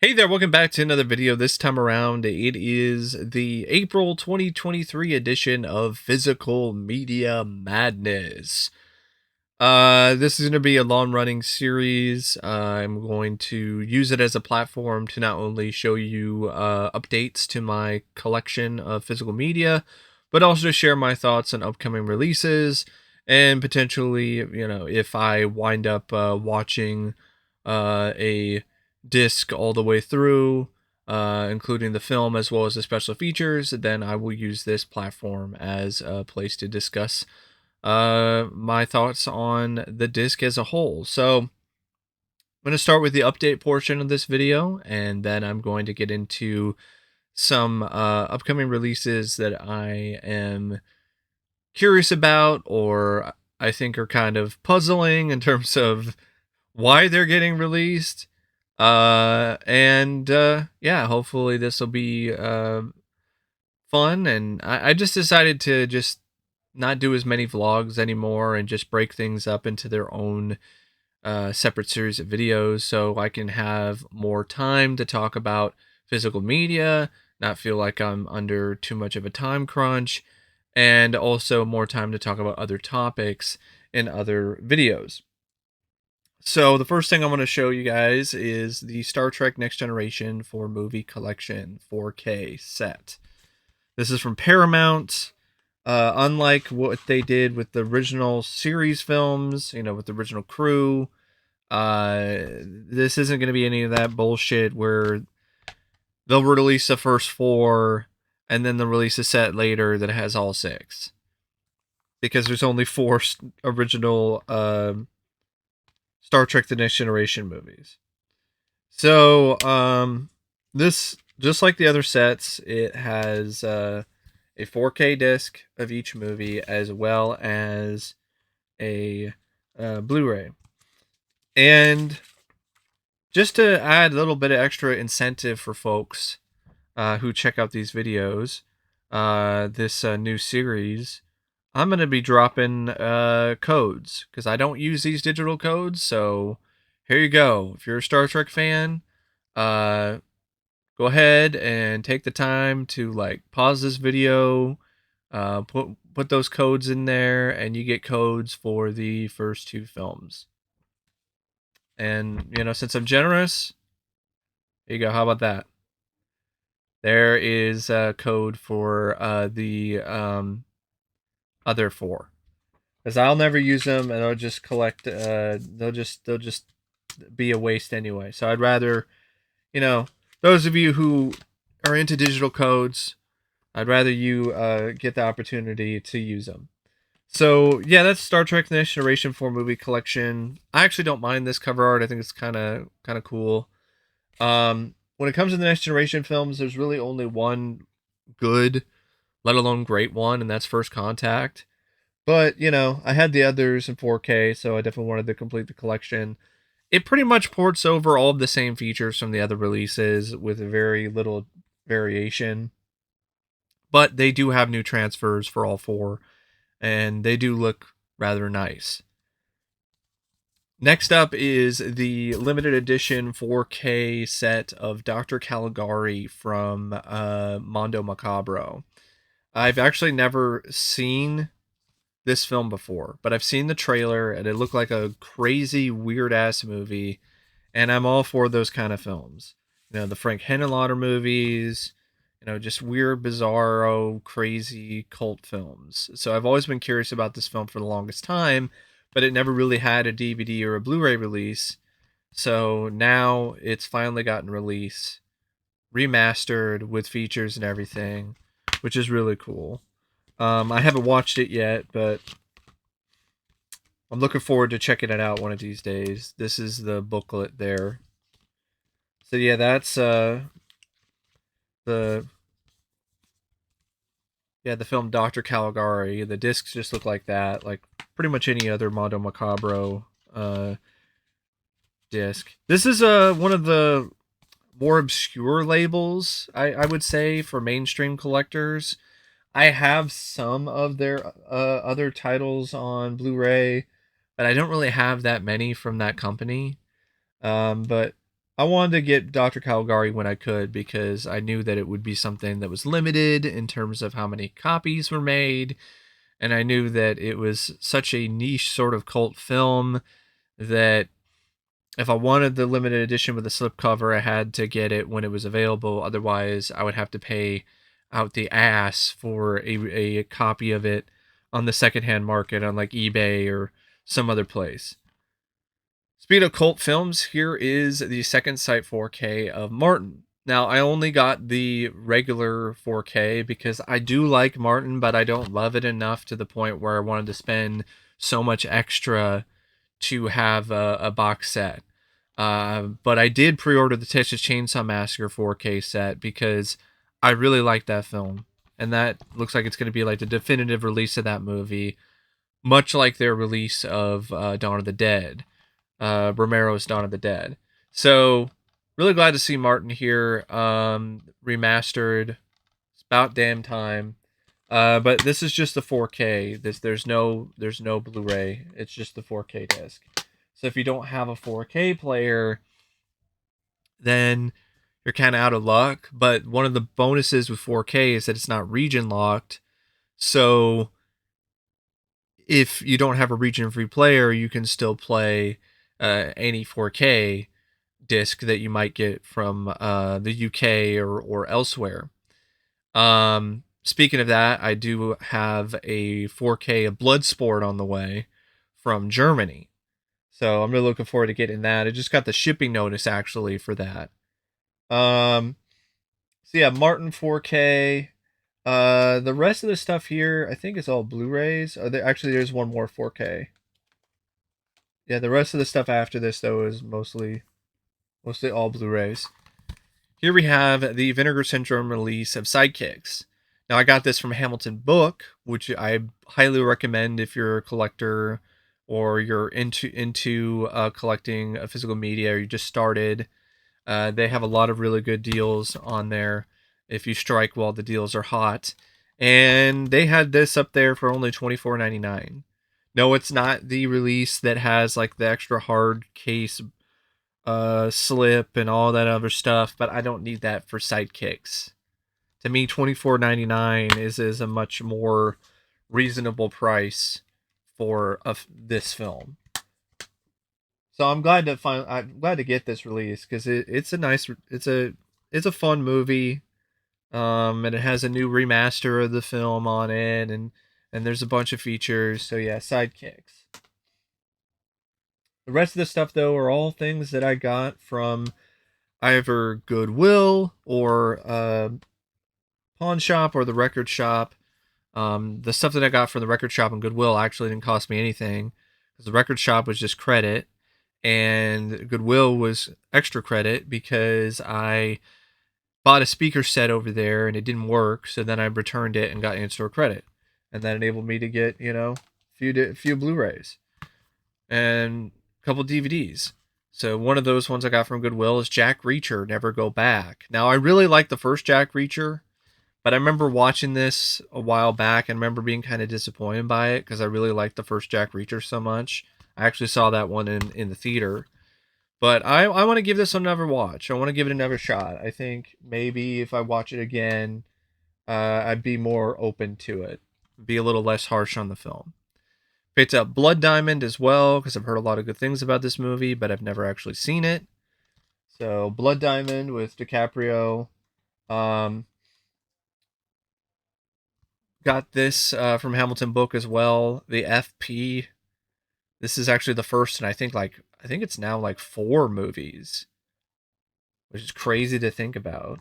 Hey there, welcome back to another video. This time around, it is the April 2023 edition of Physical Media Madness. This is going to be a long-running series. I'm going to use it as a platform to not only show you updates to my collection of physical media, but also to share my thoughts on upcoming releases and potentially, if I wind up watching a disc all the way through, including the film as well as the special features, then I will use this platform as a place to discuss my thoughts on the disc as a whole. So I'm going to start with the update portion of this video, and then I'm going to get into some upcoming releases that I am curious about, or I think are kind of puzzling in terms of why they're getting released. Yeah, hopefully this will be fun. And I just decided to just not do as many vlogs anymore and just break things up into their own separate series of videos so I can have more time to talk about physical media, not feel like I'm under too much of a time crunch, and also more time to talk about other topics in other videos. So the first thing I'm going to show you guys is the Star Trek Next Generation 4 Movie Collection 4K set. This is from Paramount. Unlike what they did with the original series films, with the original crew, this isn't going to be any of that bullshit where they'll release the first four and then they'll release a set later that has all six. Because there's only four original Star Trek The Next Generation movies. So, this, just like the other sets, it has a 4K disc of each movie as well as a Blu-ray. And just to add a little bit of extra incentive for folks who check out these videos, this new series, I'm going to be dropping codes because I don't use these digital codes. So here you go. If you're a Star Trek fan, go ahead and take the time to pause this video, put those codes in there, and you get codes for the first two films. And since I'm generous, here you go. How about that? There is a code for the other four, because I'll never use them, and they'll just collect. They'll just be a waste anyway. So I'd rather, those of you who are into digital codes, I'd rather you get the opportunity to use them. So yeah, that's Star Trek: The Next Generation 4 movie collection. I actually don't mind this cover art. I think it's kind of cool. When it comes to the Next Generation films, there's really only one good, let alone great one, and that's First Contact. But I had the others in 4K, so I definitely wanted to complete the collection. It pretty much ports over all of the same features from the other releases with very little variation. But they do have new transfers for all four, and they do look rather nice. Next up is the limited edition 4K set of Dr. Caligari from Mondo Macabro. I've actually never seen this film before, but I've seen the trailer and it looked like a crazy, weird ass movie. And I'm all for those kind of films. The Frank Henenlotter movies, just weird, bizarro, crazy cult films. So I've always been curious about this film for the longest time, but it never really had a DVD or a Blu-ray release. So now it's finally gotten release, remastered with features and everything, which is really cool. I haven't watched it yet, but I'm looking forward to checking it out one of these days. This is the booklet there. So yeah, that's the the film Dr. Caligari. The discs just look like that, like pretty much any other Mondo Macabro disc. This is one of the more obscure labels, I would say, for mainstream collectors. I have some of their other titles on Blu-ray, but I don't really have that many from that company. But I wanted to get Dr. Caligari when I could because I knew that it would be something that was limited in terms of how many copies were made, and I knew that it was such a niche sort of cult film that if I wanted the limited edition with the slipcover, I had to get it when it was available. Otherwise, I would have to pay out the ass for a copy of it on the secondhand market on like eBay or some other place. Speaking of cult films, here is the second sight 4K of Martin. Now, I only got the regular 4K because I do like Martin, but I don't love it enough to the point where I wanted to spend so much extra to have a box set. But I did pre-order the Texas Chainsaw Massacre 4K set because I really like that film, and that looks like it's going to be like the definitive release of that movie, much like their release of Dawn of the Dead, Romero's Dawn of the Dead. So really glad to see Martin here, remastered. It's about damn time. But this is just the 4K. There's no Blu-ray. It's just the 4K disc. So if you don't have a 4K player, then you're kind of out of luck. But one of the bonuses with 4K is that it's not region locked. So if you don't have a region free player, you can still play any 4K disc that you might get from the UK or elsewhere. Speaking of that, I do have a 4K of Bloodsport on the way from Germany. So I'm really looking forward to getting that. I just got the shipping notice actually for that. So yeah, Martin 4K. The rest of the stuff here, I think it's all Blu-rays. Actually, there's one more 4K. Yeah, the rest of the stuff after this though is mostly all Blu-rays. Here we have the Vinegar Syndrome release of Sidekicks. Now I got this from Hamilton Book, which I highly recommend if you're a collector or you're into collecting a physical media or you just started. They have a lot of really good deals on there if you strike while the deals are hot. And they had this up there for only $24.99. No, it's not the release that has like the extra hard case slip and all that other stuff, but I don't need that for Sidekicks. To me, $24.99 is a much more reasonable price for this film. So I'm glad to get this release because it's a fun movie, and it has a new remaster of the film on it, and there's a bunch of features. So yeah, Sidekicks. The rest of the stuff though are all things that I got from either Goodwill or pawn shop or the record shop. The stuff that I got from the record shop and Goodwill actually didn't cost me anything because the record shop was just credit and Goodwill was extra credit because I bought a speaker set over there and it didn't work. So then I returned it and got in-store credit, and that enabled me to get few Blu-rays and a couple DVDs. So one of those ones I got from Goodwill is Jack Reacher, Never Go Back. Now I really like the first Jack Reacher, but I remember watching this a while back and remember being kind of disappointed by it because I really liked the first Jack Reacher so much. I actually saw that one in the theater. But I want to give this another watch. I want to give it another shot. I think maybe if I watch it again, I'd be more open to it. Be a little less harsh on the film. Picked up Blood Diamond as well because I've heard a lot of good things about this movie, but I've never actually seen it. So Blood Diamond with DiCaprio. Got this from Hamilton Book as well. The FP. This is actually the first, and I think it's now like 4 movies, which is crazy to think about.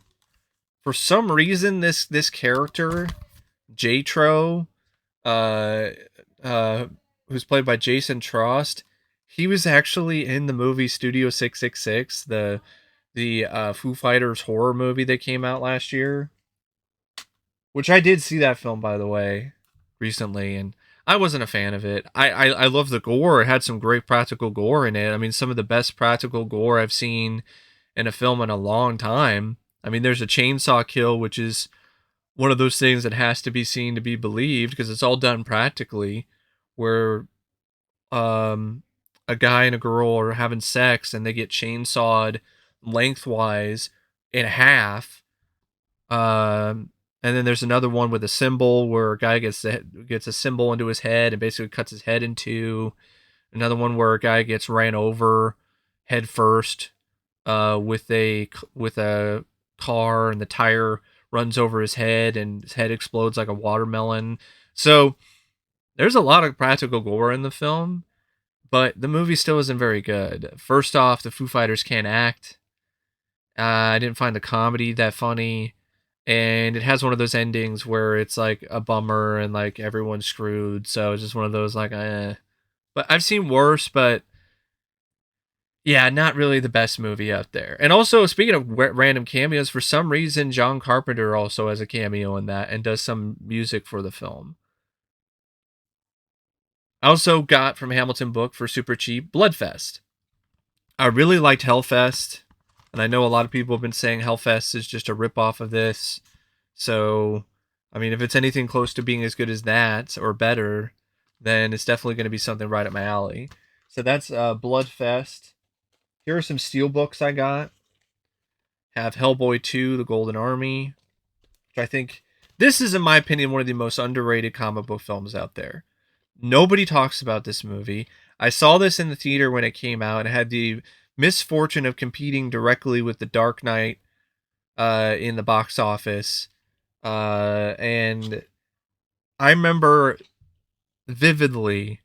For some reason, this character, Jatro, uh, who's played by Jason Trost, he was actually in the movie Studio 666, the Foo Fighters horror movie that came out last year. Which I did see that film, by the way, recently, and I wasn't a fan of it. I love the gore. It had some great practical gore in it. I mean, some of the best practical gore I've seen in a film in a long time. I mean, there's a chainsaw kill, which is one of those things that has to be seen to be believed because it's all done practically, where a guy and a girl are having sex and they get chainsawed lengthwise in half. And then there's another one with a symbol where a guy gets a symbol into his head and basically cuts his head in two. Another one where a guy gets ran over head first with a car, and the tire runs over his head and his head explodes like a watermelon. So there's a lot of practical gore in the film, but the movie still isn't very good. First off, the Foo Fighters can't act. I didn't find the comedy that funny, and it has one of those endings where it's like a bummer and like everyone's screwed. So it's just one of those like, eh. But I've seen worse, but yeah, not really the best movie out there. And also, speaking of random cameos, for some reason, John Carpenter also has a cameo in that and does some music for the film. I also got from Hamilton Book for super cheap Bloodfest. I really liked Hellfest, and I know a lot of people have been saying Hellfest is just a ripoff of this. So, I mean, if it's anything close to being as good as that or better, then it's definitely going to be something right up my alley. So that's Bloodfest. Here are some steelbooks I got. Have Hellboy 2, The Golden Army, which I think this is, in my opinion, one of the most underrated comic book films out there. Nobody talks about this movie. I saw this in the theater when it came out and had the misfortune of competing directly with The Dark Knight in the box office. And I remember vividly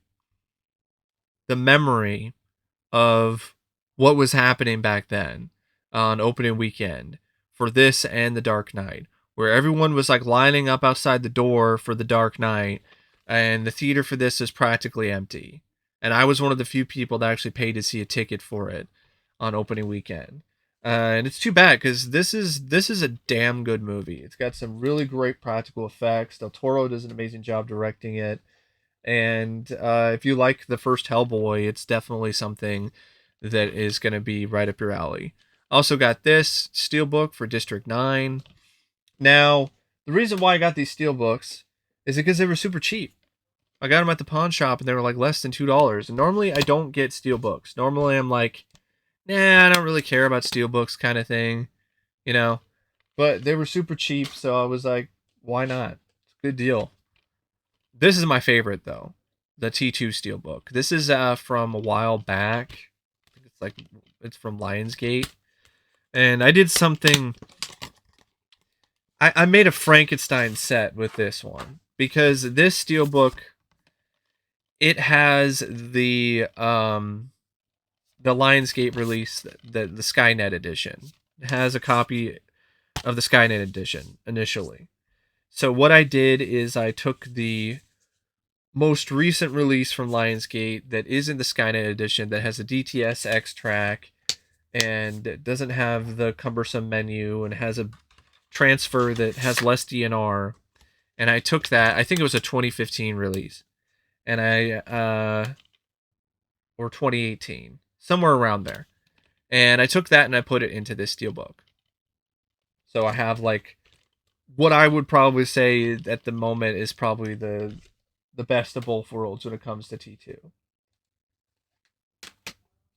the memory of what was happening back then on opening weekend for this and The Dark Knight, where everyone was like lining up outside the door for The Dark Knight, and the theater for this is practically empty. And I was one of the few people that actually paid to see a ticket for it on opening weekend. And it's too bad because this is a damn good movie. It's got some really great practical effects. Del Toro does an amazing job directing it. And if you like the first Hellboy, it's definitely something that is going to be right up your alley. Also got this steelbook for District 9. Now, the reason why I got these steelbooks is because they were super cheap. I got them at the pawn shop and they were like less than $2. And normally I don't get steelbooks. Normally I'm like, nah, I don't really care about steelbooks kind of thing, you know. But they were super cheap, so I was like, why not? It's a good deal. This is my favorite though, the T2 steelbook. This is from a while back. It's from Lionsgate, and I did something. I made a Frankenstein set with this one because this steelbook, it has the Lionsgate release, the Skynet edition. It has a copy of the Skynet edition initially. So what I did is I took the most recent release from Lionsgate that isn't the Skynet edition, that has a DTS:X track and it doesn't have the cumbersome menu and has a transfer that has less DNR. And I took that, I think it was a 2015 release, and or 2018, somewhere around there. And I took that and I put it into this steelbook. So I have like what I would probably say at the moment is probably the best of both worlds when it comes to T2.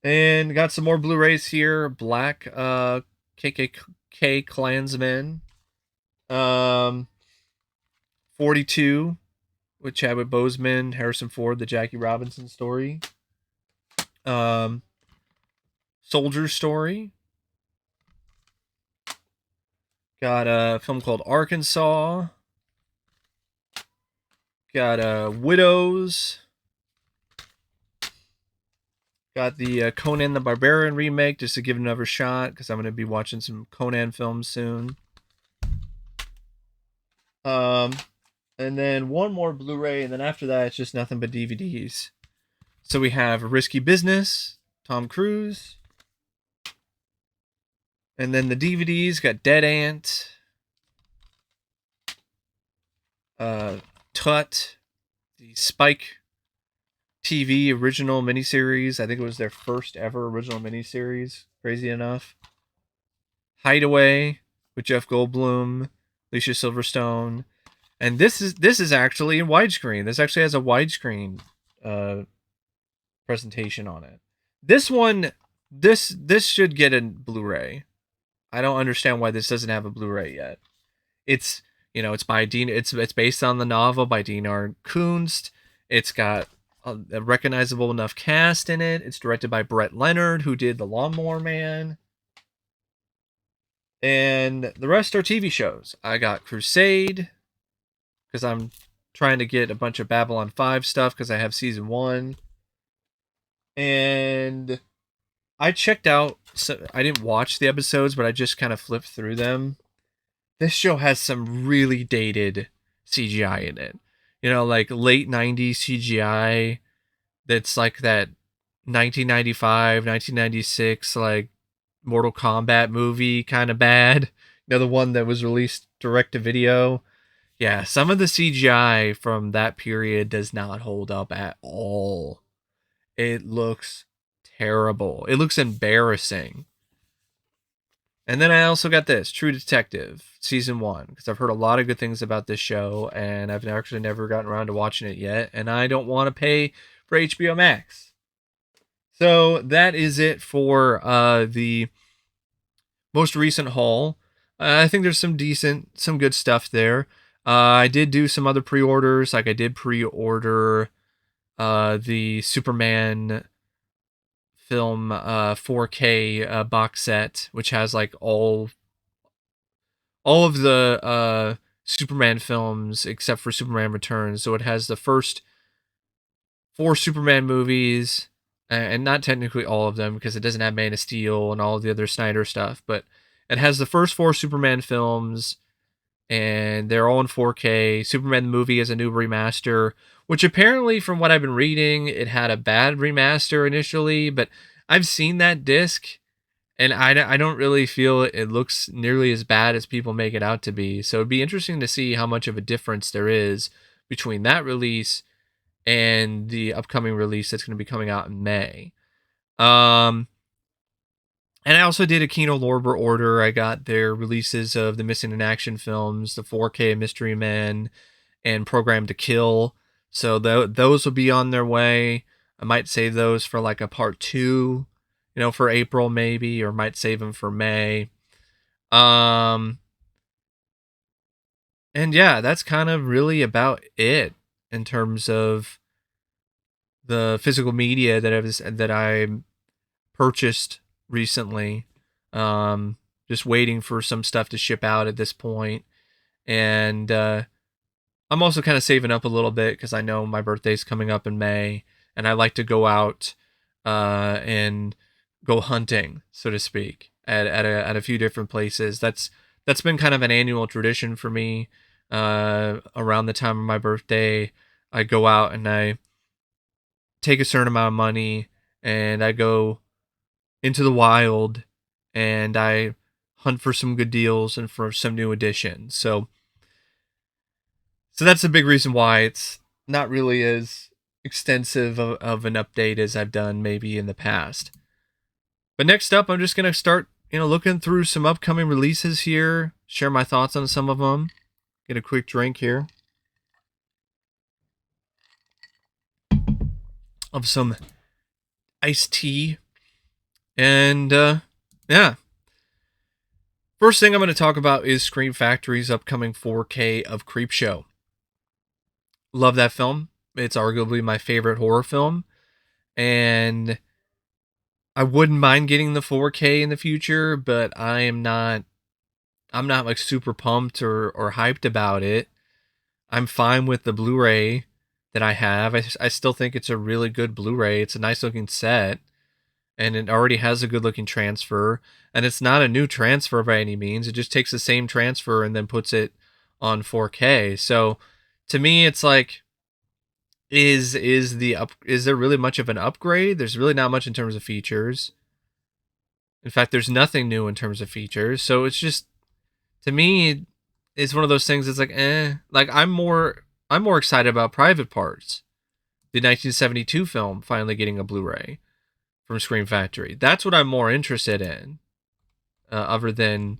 And got some more Blu-rays here. Black KKK Klansman. 42 with Chadwick Boseman, Harrison Ford, the Jackie Robinson story. Soldier Story. Got a film called Arkansas. Got Widows. Got the Conan the Barbarian remake, just to give it another shot, because I'm going to be watching some Conan films soon. And then one more Blu-ray, and then after that, it's just nothing but DVDs. So we have Risky Business, Tom Cruise. And then the DVDs got Dead Ant, Tut, the Spike TV original miniseries. I think it was their first ever original miniseries, crazy enough. Hideaway with Jeff Goldblum, Alicia Silverstone. And this is actually in widescreen. This actually has a widescreen presentation on it. This one, This should get a Blu-ray. I don't understand why this doesn't have a Blu-ray yet. It's it's by Dean. It's based on the novel by Dean R. Kunst. It's got a recognizable enough cast in it. It's directed by Brett Leonard, who did The Lawnmower Man, and the rest are TV shows. I got Crusade because I'm trying to get a bunch of Babylon 5 stuff because I have season 1, and I checked out. So I didn't watch the episodes, but I just kind of flipped through them. This show has some really dated CGI in it. Like late 90s CGI that's like that 1995, 1996, like Mortal Kombat movie kind of bad. The one that was released direct to video. Yeah, some of the CGI from that period does not hold up at all. It looks terrible. It looks embarrassing. And then I also got this, True Detective, season 1, because I've heard a lot of good things about this show, and I've actually never gotten around to watching it yet, and I don't want to pay for HBO Max. So that is it for the most recent haul. I think there's some good stuff there. I did do some other pre-orders, like I did pre-order the Superman film 4K box set, which has like all of the Superman films except for Superman Returns. So it has the first 4 Superman movies, and not technically all of them because it doesn't have Man of Steel and all of the other Snyder stuff, but it has the first 4 Superman films, and they're all in 4K. Superman the movie is a new remaster, which apparently, from what I've been reading, it had a bad remaster initially, but I've seen that disc, and I don't really feel it looks nearly as bad as people make it out to be. So it'd be interesting to see how much of a difference there is between that release and the upcoming release that's going to be coming out in May. And I also did a Kino Lorber order. I got their releases of the Missing in Action films, the 4K Mystery Men, and Program to Kill. So those will be on their way. I might save those for like a part 2, for April maybe, or might save them for May. And yeah, that's kind of really about it in terms of the physical media that I purchased recently. Just waiting for some stuff to ship out at this point. And I'm also kind of saving up a little bit because I know my birthday's coming up in May, and I like to go out and go hunting, so to speak, at a few different places. That's been kind of an annual tradition for me. Around the time of my birthday, I go out and I take a certain amount of money and I go into the wild and I hunt for some good deals and for some new additions. So that's a big reason why it's not really as extensive of an update as I've done maybe in the past. But next up, I'm just going to start, looking through some upcoming releases here, share my thoughts on some of them, get a quick drink here of some iced tea. And yeah. First thing I'm going to talk about is Scream Factory's upcoming 4K of Creepshow. Love that film. It's arguably my favorite horror film. And I wouldn't mind getting the 4K in the future, but I'm not like super pumped or hyped about it. I'm fine with the Blu-ray that I have. I still think it's a really good Blu-ray. It's a nice looking set, and it already has a good looking transfer, and it's not a new transfer by any means. It just takes the same transfer and then puts it on 4K. So to me, it's like, is there really much of an upgrade? There's really not much in terms of features. In fact, there's nothing new in terms of features. So it's just, to me, it's one of those things that's like, like I'm more excited about Private Parts, the 1972 film finally getting a Blu-ray from Scream Factory. That's what I'm more interested in, other than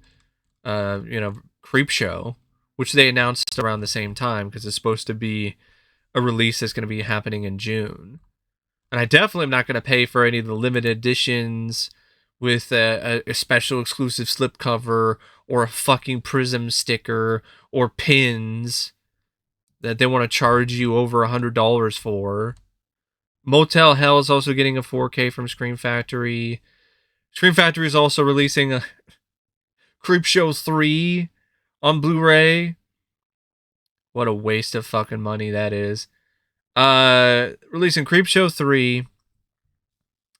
Creepshow, which they announced around the same time because it's supposed to be a release that's going to be happening in June. And I definitely am not going to pay for any of the limited editions with a special exclusive slipcover or a fucking Prism sticker or pins that they want to charge you over $100 for. Motel Hell is also getting a 4K from Scream Factory. Scream Factory is also releasing a Creepshow 3 on Blu-ray. What a waste of fucking money that is. Releasing Creepshow 3,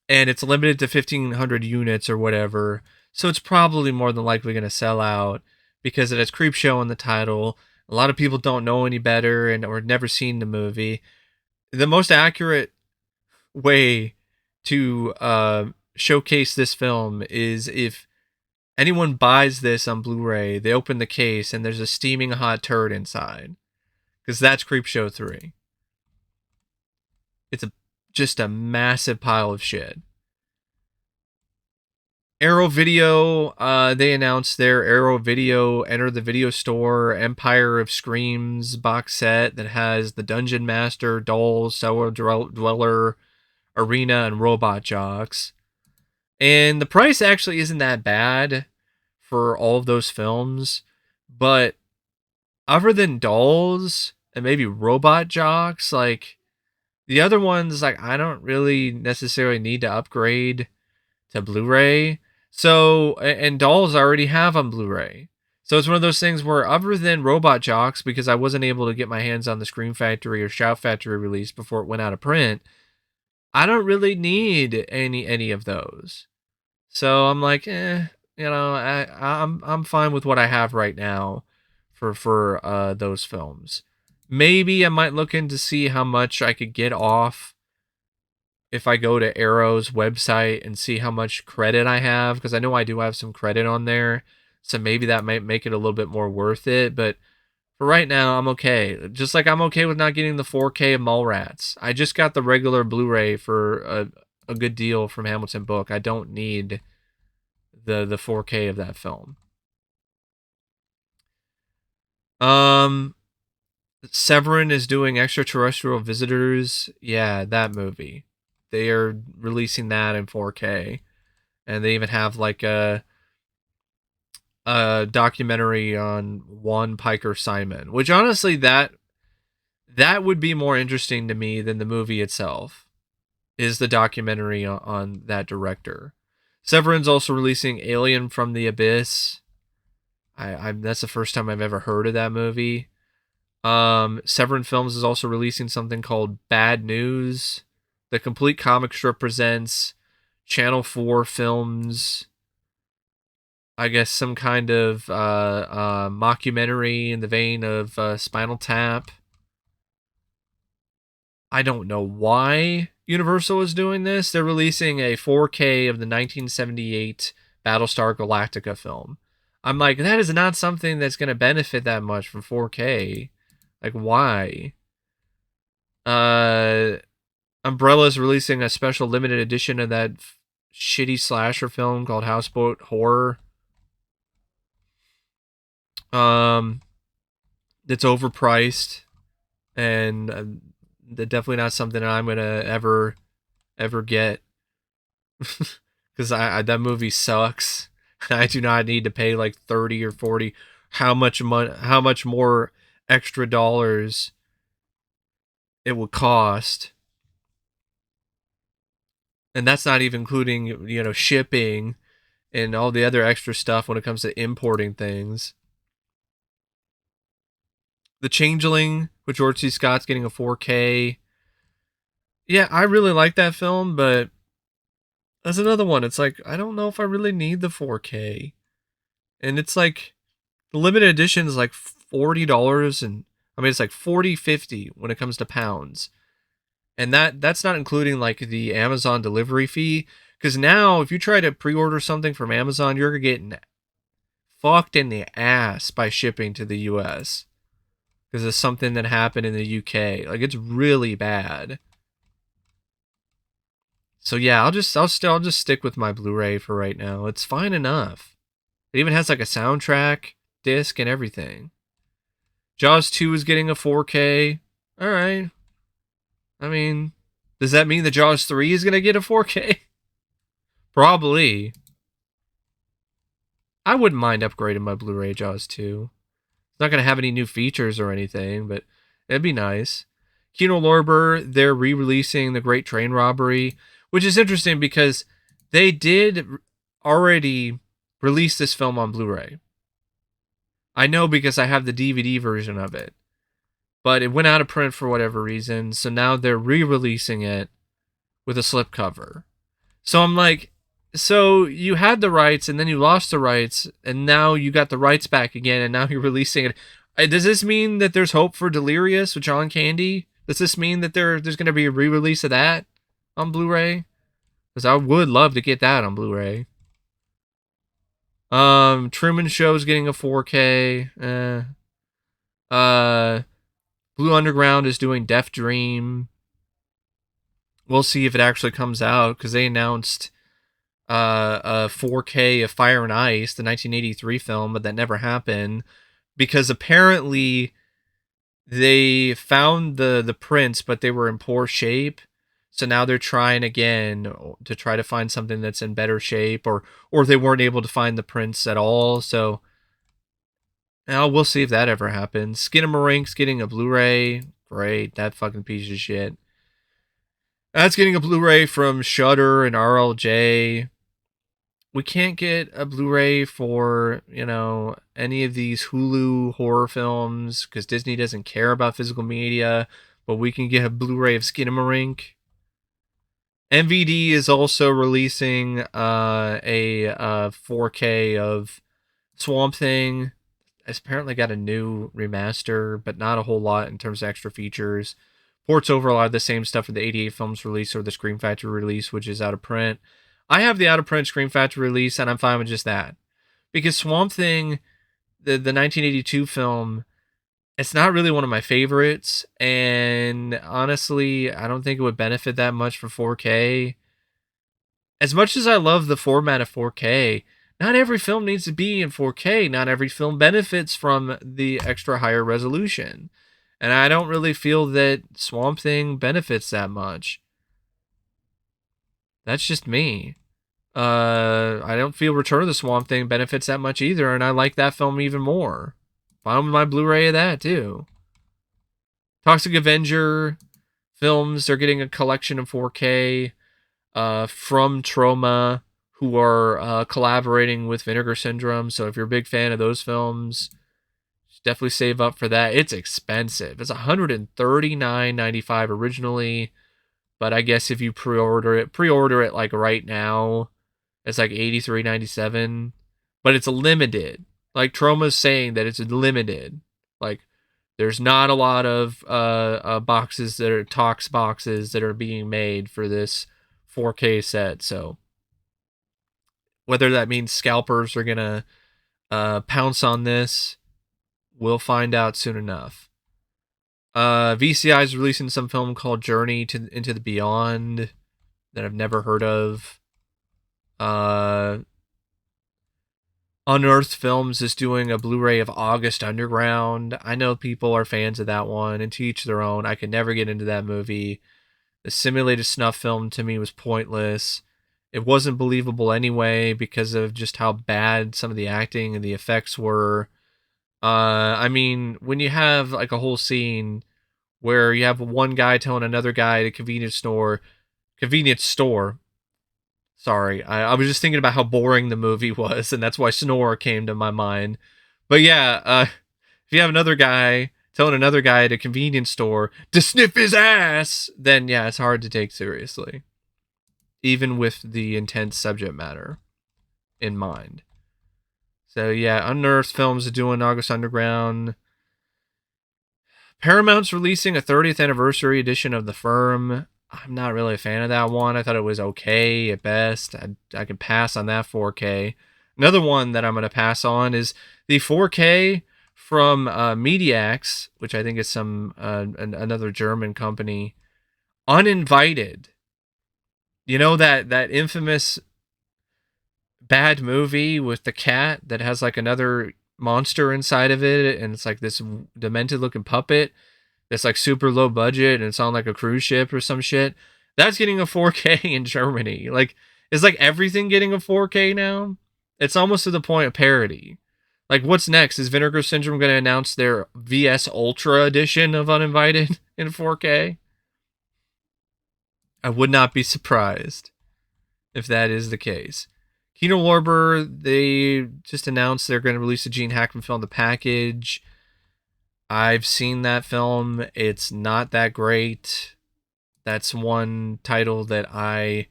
and it's limited to 1,500 units or whatever. So it's probably more than likely going to sell out because it has Creepshow in the title. A lot of people don't know any better and or never seen the movie. The most accurate way to showcase this film is if anyone buys this on Blu-ray, they open the case and there's a steaming hot turd inside, because that's Creepshow 3. It's just a massive pile of shit. Arrow Video, they announced their Arrow Video Enter the Video Store Empire of Screams box set that has the Dungeon Master, Dolls, Cellar Dweller, Arena, and Robot Jocks. And the price actually isn't that bad for all of those films, but other than Dolls and maybe Robot Jocks, like the other ones, like I don't really necessarily need to upgrade to Blu-ray. So, and Dolls I already have on Blu-ray. So it's one of those things where other than Robot Jocks, because I wasn't able to get my hands on the Scream Factory or Shout Factory release before it went out of print, I don't really need any of those. So I'm like, I'm fine with what I have right now for those films. Maybe I might look in to see how much I could get off if I go to Arrow's website and see how much credit I have, because I know I do have some credit on there. So maybe that might make it a little bit more worth it. But for right now, I'm okay. Just like I'm okay with not getting the 4K of Mallrats. I just got the regular Blu-ray for a good deal from Hamilton Book. I don't need the 4K of that film. Severin is doing Extraterrestrial Visitors. Yeah, that movie. They are releasing that in 4K, and they even have like a documentary on Juan Piker Simon, which honestly that would be more interesting to me than the movie itself. Is the documentary on that director. Severin's also releasing Alien from the Abyss. That's the first time I've ever heard of that movie. Severin Films is also releasing something called Bad News. The complete comic strip presents Channel 4 films. I guess some kind of mockumentary in the vein of Spinal Tap. I don't know why Universal is doing this. They're releasing a 4K of the 1978 Battlestar Galactica film. I'm like, that is not something that's going to benefit that much from 4K. Like, why? Umbrella's releasing a special limited edition of that shitty slasher film called Houseboat Horror. That's overpriced, and definitely not something that I'm gonna ever get, because that movie sucks. I do not need to pay like 30 or 40. How much more extra dollars it would cost, and that's not even including shipping and all the other extra stuff when it comes to importing things. The Changeling with George C. Scott's getting a 4K. Yeah, I really like that film, but that's another one. It's like, I don't know if I really need the 4K. And it's like, the limited edition is like $40, and I mean, it's like 40, 50 when it comes to pounds. And that's not including like the Amazon delivery fee. Because now, if you try to pre-order something from Amazon, you're getting fucked in the ass by shipping to the US. Because of something that happened in the UK. Like, it's really bad. So yeah, I'll just stick with my Blu-ray for right now. It's fine enough. It even has like a soundtrack disc and everything. Jaws 2 is getting a 4K. All right. I mean, does that mean that Jaws 3 is going to get a 4K? Probably. I wouldn't mind upgrading my Blu-ray Jaws too. It's not gonna have any new features or anything, but it'd be nice. Kino Lorber, they're re-releasing The Great Train Robbery, which is interesting because they did already release this film on Blu-ray. I know because I have the DVD version of it, but it went out of print for whatever reason, so now they're re-releasing it with a slipcover. So I'm like, so you had the rights and then you lost the rights and now you got the rights back again and now you're releasing it. Does this mean that there's hope for Delirious with John Candy? Does this mean that there's going to be a re-release of that on Blu-ray? Because I would love to get that on Blu-ray. Truman Show's getting a 4K. Blue Underground is doing Deaf Dream. We'll see if it actually comes out because they announced a 4K of Fire and Ice, the 1983 film, but that never happened because apparently they found the prints, but they were in poor shape. So now they're trying again to try to find something that's in better shape, or they weren't able to find the prints at all. So now we'll see if that ever happens. Skinamarink's getting a Blu-ray. Great, that fucking piece of shit. That's getting a Blu-ray from Shudder and RLJ. We can't get a Blu-ray for, any of these Hulu horror films because Disney doesn't care about physical media, but we can get a Blu-ray of Skinamarink. MVD is also releasing a 4K of Swamp Thing. It's apparently got a new remaster, but not a whole lot in terms of extra features. Ports over a lot of the same stuff for the 88 films release or the Scream Factory release, which is out of print. I have the out of print Scream Factory release, and I'm fine with just that. Because Swamp Thing, the 1982 film, it's not really one of my favorites, and honestly, I don't think it would benefit that much for 4K. As much as I love the format of 4K, not every film needs to be in 4K. Not every film benefits from the extra higher resolution. And I don't really feel that Swamp Thing benefits that much. That's just me. I don't feel Return of the Swamp Thing benefits that much either, and I like that film even more. Fine with my Blu-ray of that, too. Toxic Avenger films, they're getting a collection of 4K from Troma, who are collaborating with Vinegar Syndrome. So if you're a big fan of those films, definitely save up for that. It's expensive. It's $139.95 originally, but I guess if you pre-order it like right now, it's like $83.97. But it's limited. Like Troma's saying that it's limited. Like there's not a lot of boxes that are Tox boxes that are being made for this 4K set. So whether that means scalpers are gonna pounce on this, we'll find out soon enough. VCI is releasing some film called Journey into the Beyond that I've never heard of. Unearthed Films is doing a Blu-ray of August Underground. I know people are fans of that one, and to each their own. I could never get into that movie. The simulated snuff film to me was pointless. It wasn't believable anyway because of just how bad some of the acting and the effects were. I mean, when you have like a whole scene where you have one guy telling another guy at a convenience store. Sorry, I was just thinking about how boring the movie was, and that's why Snore came to my mind. But yeah, if you have another guy telling another guy at a convenience store to sniff his ass, then yeah, it's hard to take seriously. Even with the intense subject matter in mind. So yeah, Unearthed Films are doing August Underground. Paramount's releasing a 30th anniversary edition of The Firm. I'm not really a fan of that one. I thought it was okay at best. I can pass on that 4K. Another one that I'm going to pass on is the 4K from Mediax, which I think is another German company. Uninvited. You know that infamous bad movie with the cat that has like another monster inside of it, and it's like this demented looking puppet that's like super low budget and it's on like a cruise ship or some shit. That's getting a 4K in Germany. Like, is like everything getting a 4K now? It's almost to the point of parody. Like, what's next? Is Vinegar Syndrome going to announce their VS Ultra edition of Uninvited in 4K? I would not be surprised if that is the case. Kino Lorber, they just announced they're going to release a Gene Hackman film, The Package. I've seen that film. It's not that great. That's one title that I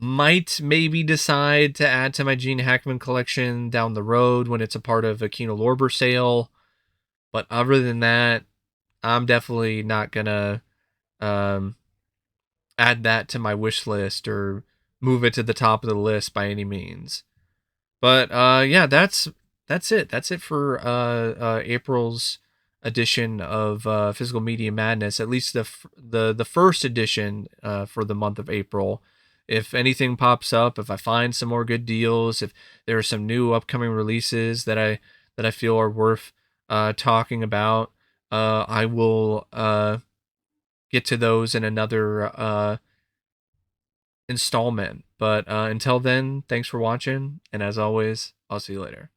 might maybe decide to add to my Gene Hackman collection down the road when it's a part of a Kino Lorber sale. But other than that, I'm definitely not gonna um, add that to my wish list or move it to the top of the list by any means. But yeah, that's it. That's it for April's edition of Physical Media Madness. At least the first edition for the month of April. If anything pops up, if I find some more good deals, if there are some new upcoming releases that I feel are worth talking about, I will get to those in another installment. But until then, thanks for watching, and as always, I'll see you later.